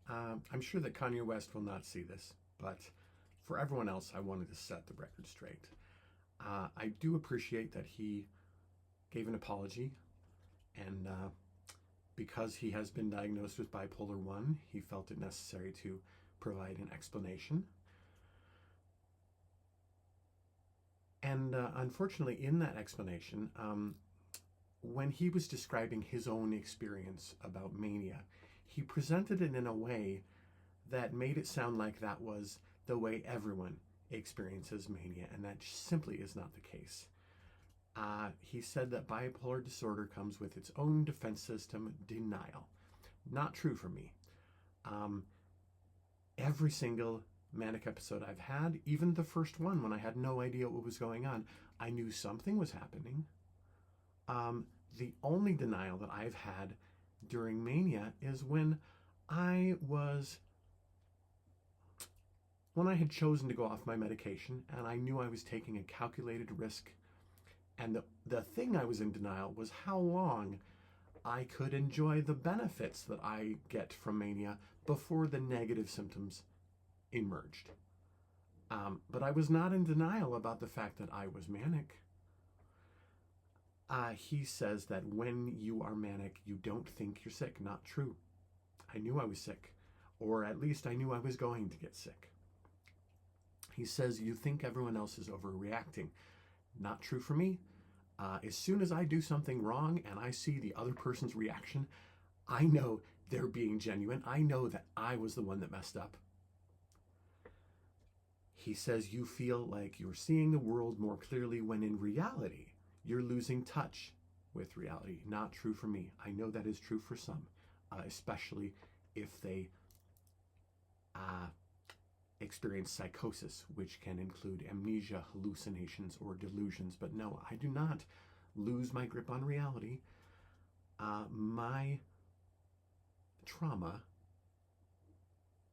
I'm sure that Kanye West will not see this, but for everyone else, I wanted to set the record straight. I do appreciate that he gave an apology, and because he has been diagnosed with bipolar 1, he felt it necessary to provide an explanation. And unfortunately, in that explanation, when he was describing his own experience about mania, he presented it in a way that made it sound like that was the way everyone experiences mania, and that simply is not the case. He said that bipolar disorder comes with its own defense system, denial. Not true for me. Every single manic episode I've had, even the first one when I had no idea what was going on, I knew something was happening. The only denial that I've had during mania is when I had chosen to go off my medication and I knew I was taking a calculated risk, and the thing I was in denial was how long I could enjoy the benefits that I get from mania before the negative symptoms emerged. But I was not in denial about the fact that I was manic. He says that when you are manic, you don't think you're sick. Not true. I knew I was sick, or at least I knew I was going to get sick. He says you think everyone else is overreacting. Not true for me. As soon as I do something wrong and I see the other person's reaction, I know they're being genuine. I know that I was the one that messed up. He says you feel like you're seeing the world more clearly when in reality, you're losing touch with reality. Not true for me. I know that is true for some, especially if they experience psychosis, which can include amnesia, hallucinations, or delusions. But no, I do not lose my grip on reality. My trauma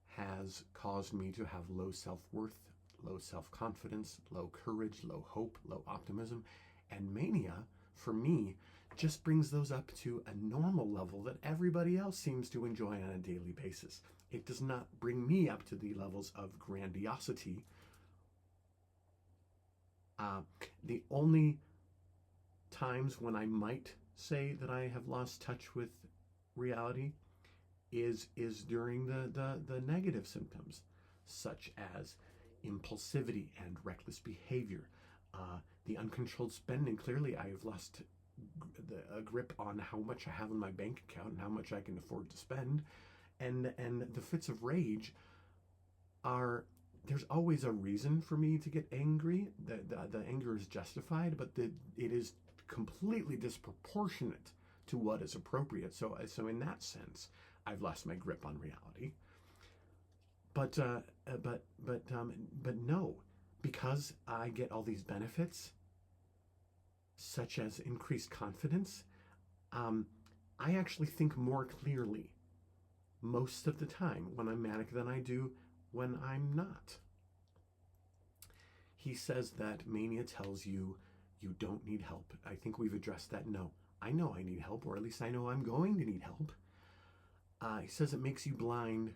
has caused me to have low self-worth, low self-confidence, low courage, low hope, low optimism. And mania, for me, just brings those up to a normal level that everybody else seems to enjoy on a daily basis. It does not bring me up to the levels of grandiosity. The only times when I might say that I have lost touch with reality is during the negative symptoms, such as impulsivity and reckless behavior, the uncontrolled spending. Clearly, I have lost a grip on how much I have in my bank account and how much I can afford to spend. And the fits of rage there's always a reason for me to get angry. The anger is justified, but it is completely disproportionate to what is appropriate. So in that sense, I've lost my grip on reality. But no, because I get all these benefits, such as increased confidence, I actually think more clearly most of the time when I'm manic than I do when I'm not. He says that mania tells you you don't need help. I think we've addressed that. No, I know I need help, or at least I know I'm going to need help. He says it makes you blind,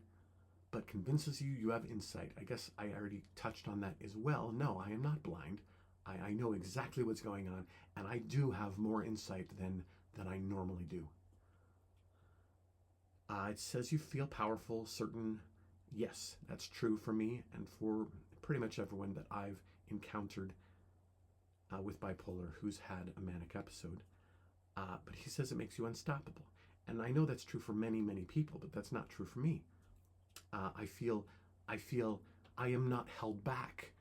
but convinces you you have insight. I guess I already touched on that as well. No, I am not blind. I know exactly what's going on, and I do have more insight than I normally do. It says you feel powerful, certain. Yes, that's true for me and for pretty much everyone that I've encountered with bipolar who's had a manic episode. But he says it makes you unstoppable. And I know that's true for many, many people, but that's not true for me. I feel I am not held back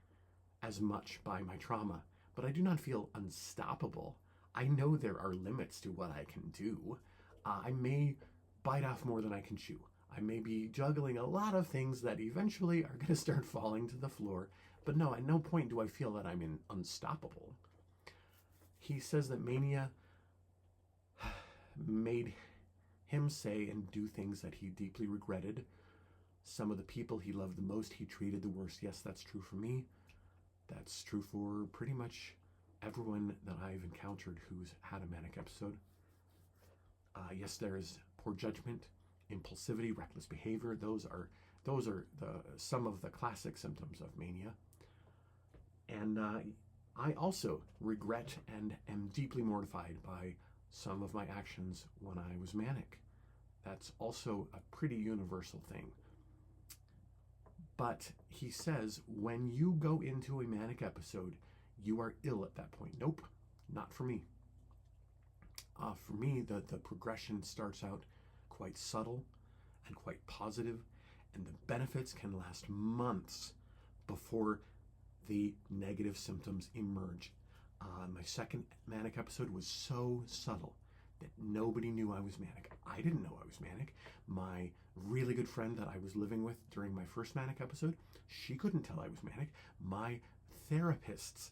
as much by my trauma, but I do not feel unstoppable. I know there are limits to what I can do. I may bite off more than I can chew. I may be juggling a lot of things that eventually are going to start falling to the floor, but no, at no point do I feel that I'm unstoppable. He says that mania made him say and do things that he deeply regretted. Some of the people he loved the most, he treated the worst. Yes, that's true for me. That's true for pretty much everyone that I've encountered who's had a manic episode. Yes, there is poor judgment. impulsivity, reckless behavior. Those are some of the classic symptoms of mania. And I also regret and am deeply mortified by some of my actions when I was manic. That's also a pretty universal thing. But he says when you go into a manic episode, you are ill at that point. Nope, not for me. For me, the progression starts out quite subtle and quite positive, and the benefits can last months before the negative symptoms emerge. My second manic episode was so subtle that nobody knew I was manic. I didn't know I was manic. My really good friend that I was living with during my first manic episode, she couldn't tell I was manic. My therapists,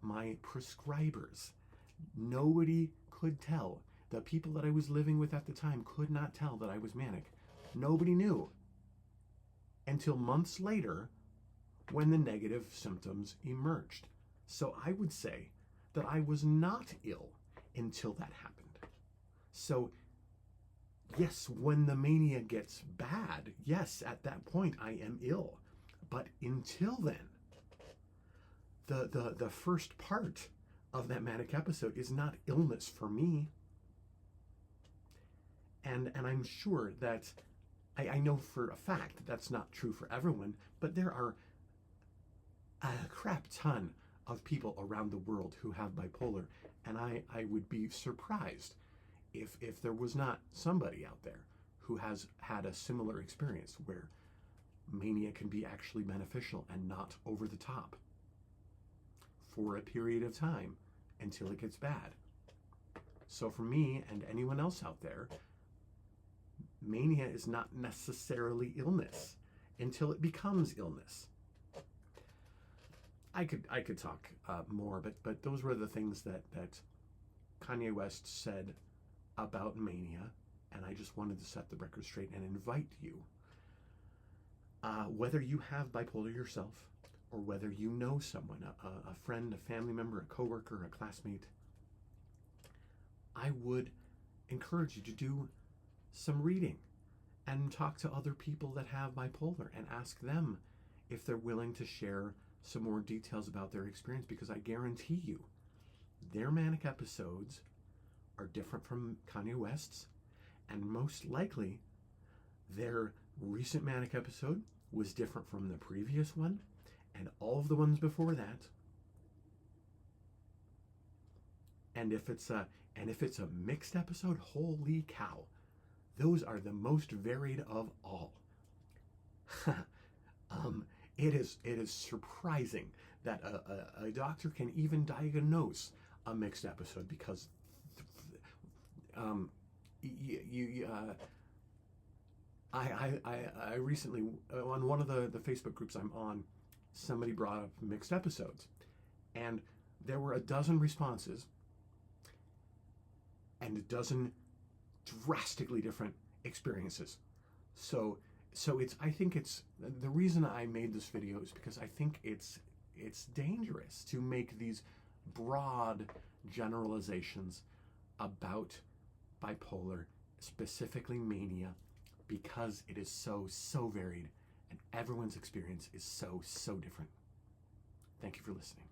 my prescribers, nobody could tell. The people that I was living with at the time could not tell that I was manic. Nobody knew until months later when the negative symptoms emerged. So I would say that I was not ill until that happened. So yes, when the mania gets bad, yes, at that point I am ill. But until then, the first part of that manic episode is not illness for me. And I'm sure that I know for a fact that's not true for everyone, but there are a crap ton of people around the world who have bipolar, and I would be surprised if there was not somebody out there who has had a similar experience where mania can be actually beneficial and not over the top for a period of time until it gets bad. So for me and anyone else out there, mania is not necessarily illness until it becomes illness. I could talk more, but those were the things that Kanye West said about mania, and I just wanted to set the record straight and invite you, whether you have bipolar yourself or whether you know someone, a friend, a family member, a coworker, a classmate, I would encourage you to do some reading and talk to other people that have bipolar and ask them if they're willing to share some more details about their experience, because I guarantee you their manic episodes are different from Kanye West's, and most likely their recent manic episode was different from the previous one and all of the ones before that. And if it's a mixed episode, holy cow, those are the most varied of all. It is surprising that a doctor can even diagnose a mixed episode, because I recently, on one of the Facebook groups I'm on, somebody brought up mixed episodes, and there were a dozen responses and a dozen drastically different experiences. So I think it's the reason I made this video is because I think it's dangerous to make these broad generalizations about bipolar, specifically mania, because it is so varied and everyone's experience is so different. Thank you for listening.